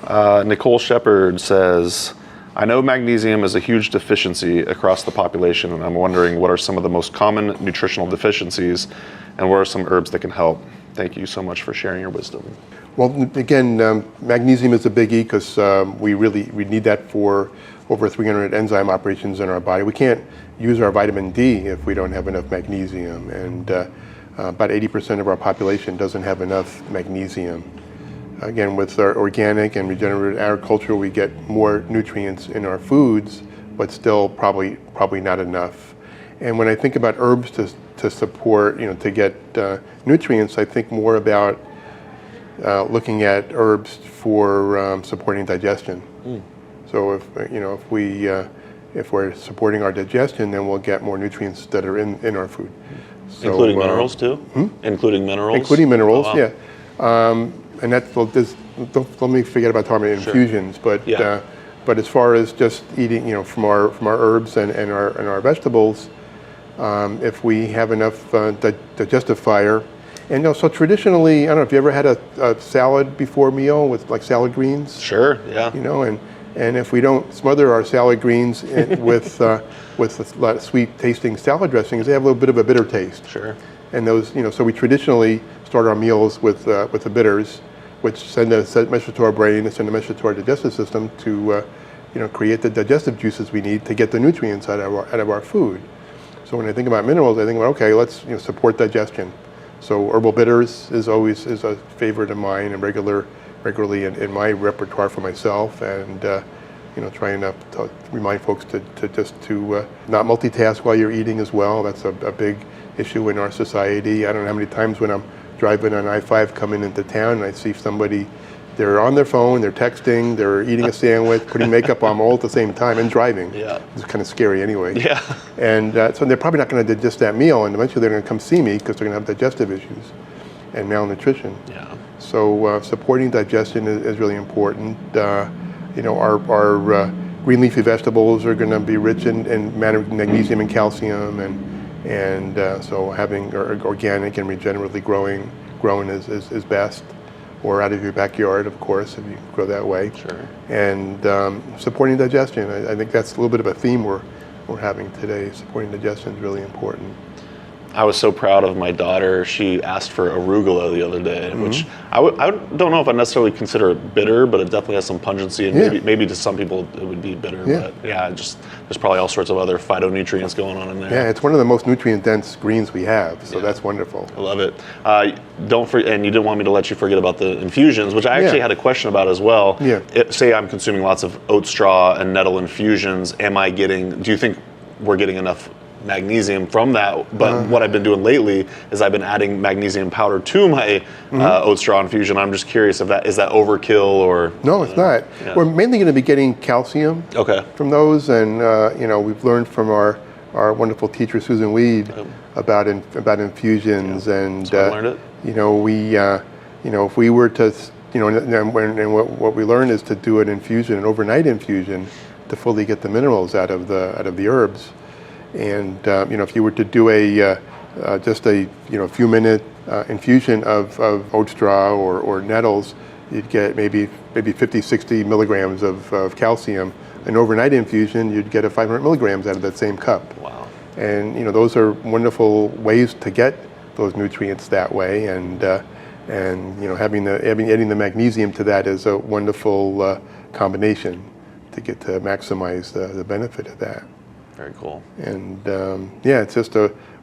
Nicole Shepard says, I know magnesium is a huge deficiency across the population, and I'm wondering what are some of the most common nutritional deficiencies and what are some herbs that can help? Thank you so much for sharing your wisdom. Well, again, magnesium is a biggie because we need that for over 300 enzyme operations in our body. We can't use our vitamin D if we don't have enough magnesium, and about 80% of our population doesn't have enough magnesium. Again, with our organic and regenerative agriculture, we get more nutrients in our foods, but still probably not enough. And when I think about herbs to support, to get nutrients, I think more about looking at herbs for supporting digestion. So if we're supporting our digestion, then we'll get more nutrients that are in our food. So, including minerals too? Including minerals? Including minerals, oh, wow. Yeah. And that's, don't let me forget about talking about infusions, but yeah. But as far as just eating, from our herbs and our vegetables, if we have enough digestive fire, and so traditionally, I don't know if you ever had a salad before meal with like salad greens. Sure, yeah. And if we don't smother our salad greens with a lot of sweet tasting salad dressings, they have a little bit of a bitter taste. Sure. And those, so we traditionally start our meals with the bitters, which send a message to our brain and send a message to our digestive system to create the digestive juices we need to get the nutrients out of our food. So when I think about minerals, I think about, okay, let's support digestion. So herbal bitters is a favorite of mine and regularly in my repertoire for myself, and trying to remind folks to not multitask while you're eating as well. That's a big issue in our society. I don't know how many times when I'm driving on I-5 coming into town and I see somebody, they're on their phone, they're texting, they're eating a sandwich, putting makeup on all at the same time and driving. Yeah. It's kind of scary anyway. Yeah. And so they're probably not going to digest that meal, and eventually they're going to come see me because they're going to have digestive issues and malnutrition. Yeah. So supporting digestion is really important. Our green leafy vegetables are going to be rich in magnesium and calcium, and so having organic and regeneratively grown is best, or out of your backyard, of course, if you grow that way. Sure. And supporting digestion, I think that's a little bit of a theme we're having today. Supporting digestion is really important. I was so proud of my daughter. She asked for arugula the other day, which I don't know if I necessarily consider it bitter, but it definitely has some pungency, and maybe to some people it would be bitter. Yeah. But yeah, there's probably all sorts of other phytonutrients going on in there. Yeah, it's one of the most nutrient-dense greens we have, so that's wonderful. I love it. Don't forget, and you didn't want me to let you forget about the infusions, which I actually had a question about as well. Yeah. Say I'm consuming lots of oat straw and nettle infusions. Do you think we're getting enough magnesium from that? But what I've been doing lately is I've been adding magnesium powder to my oat straw infusion. I'm just curious if is that overkill or... No, it's not. Yeah. We're mainly going to be getting calcium from those, and we've learned from our wonderful teacher Susan Weed about infusions, and so I learned it. If we were to what we learned is to do an overnight infusion, to fully get the minerals out of the herbs. And if you were to do just a few minute infusion of oat straw or nettles, you'd get maybe 50-60 milligrams of calcium. An overnight infusion, you'd get 500 milligrams out of that same cup. Wow! And those are wonderful ways to get those nutrients that way. And adding the magnesium to that is a wonderful combination to maximize the benefit of that. Very cool. And it's just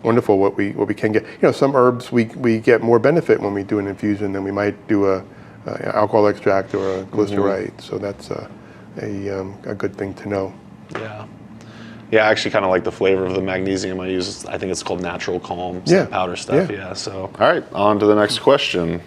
wonderful what we can get. Some herbs we get more benefit when we do an infusion than we might do a alcohol extract or a glycerite. So that's a good thing to know. Yeah. Yeah, I actually kind of like the flavor of the magnesium I use. I think it's called Natural Calm, powder stuff. Yeah. So, all right, on to the next question.